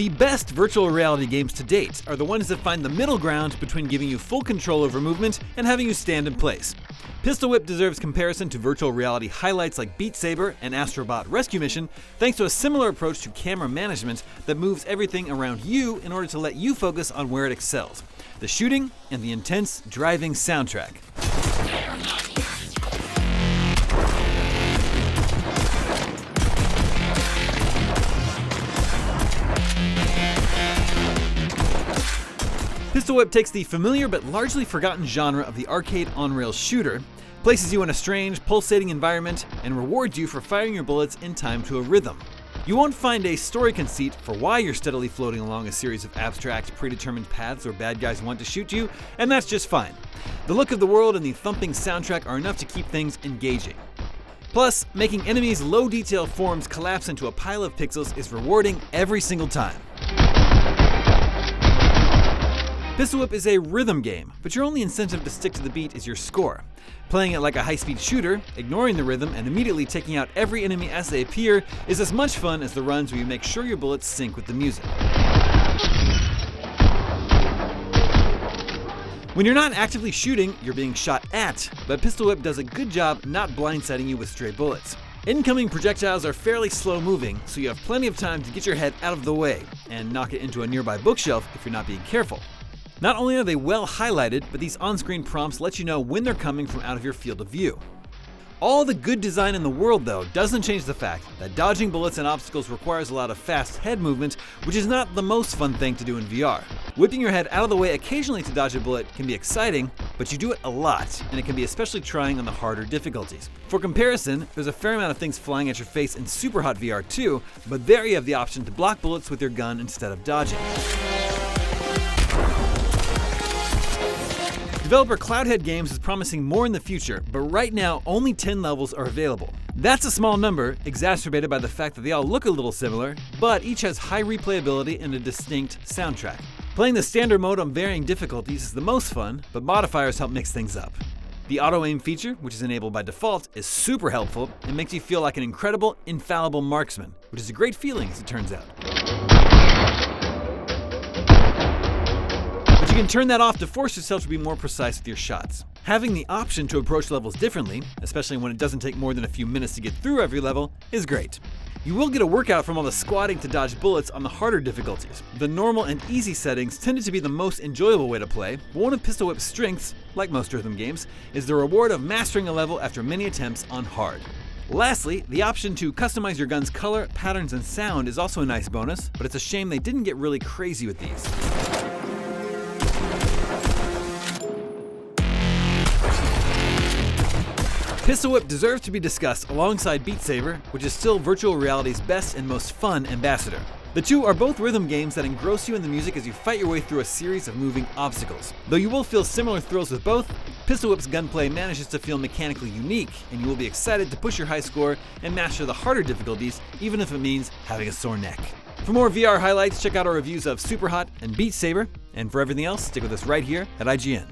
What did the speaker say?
The best virtual reality games to date are the ones that find the middle ground between giving you full control over movement and having you stand in place. Pistol Whip deserves comparison to virtual reality highlights like Beat Saber and Astro Rescue Mission, thanks to a similar approach to camera management that moves everything around you in order to let you focus on where it excels: the shooting and the intense, driving soundtrack. Pistol Whip takes the familiar but largely forgotten genre of the arcade on-rails shooter, places you in a strange, pulsating environment, and rewards you for firing your bullets in time to a rhythm. You won't find a story conceit for why you're steadily floating along a series of abstract, predetermined paths where bad guys want to shoot you, and that's just fine. The look of the world and the thumping soundtrack are enough to keep things engaging. Plus, making enemies' low-detail forms collapse into a pile of pixels is rewarding every single time. Pistol Whip is a rhythm game, but your only incentive to stick to the beat is your score. Playing it like a high-speed shooter, ignoring the rhythm, and immediately taking out every enemy as they appear is as much fun as the runs where you make sure your bullets sync with the music. When you're not actively shooting, you're being shot at, but Pistol Whip does a good job not blindsiding you with stray bullets. Incoming projectiles are fairly slow-moving, so you have plenty of time to get your head out of the way and knock it into a nearby bookshelf if you're not being careful. Not only are they well highlighted, but these on-screen prompts let you know when they're coming from out of your field of view. All the good design in the world, though, doesn't change the fact that dodging bullets and obstacles requires a lot of fast head movement, which is not the most fun thing to do in VR. Whipping your head out of the way occasionally to dodge a bullet can be exciting, but you do it a lot, and it can be especially trying on the harder difficulties. For comparison, there's a fair amount of things flying at your face in super hot VR too, but there you have the option to block bullets with your gun instead of dodging. Developer Cloudhead Games is promising more in the future, but right now only 10 levels are available. That's a small number, exacerbated by the fact that they all look a little similar, but each has high replayability and a distinct soundtrack. Playing the standard mode on varying difficulties is the most fun, but modifiers help mix things up. The auto-aim feature, which is enabled by default, is super helpful and makes you feel like an incredible, infallible marksman, which is a great feeling as it turns out. You can turn that off to force yourself to be more precise with your shots. Having the option to approach levels differently, especially when it doesn't take more than a few minutes to get through every level, is great. You will get a workout from all the squatting to dodge bullets on the harder difficulties. The normal and easy settings tended to be the most enjoyable way to play, but one of Pistol Whip's strengths, like most rhythm games, is the reward of mastering a level after many attempts on hard. Lastly, the option to customize your gun's color, patterns, and sound is also a nice bonus, but it's a shame they didn't get really crazy with these. Pistol Whip deserves to be discussed alongside Beat Saber, which is still virtual reality's best and most fun ambassador. The two are both rhythm games that engross you in the music as you fight your way through a series of moving obstacles. Though you will feel similar thrills with both, Pistol Whip's gunplay manages to feel mechanically unique, and you will be excited to push your high score and master the harder difficulties, even if it means having a sore neck. For more VR highlights, check out our reviews of Superhot and Beat Saber, and for everything else, stick with us right here at IGN.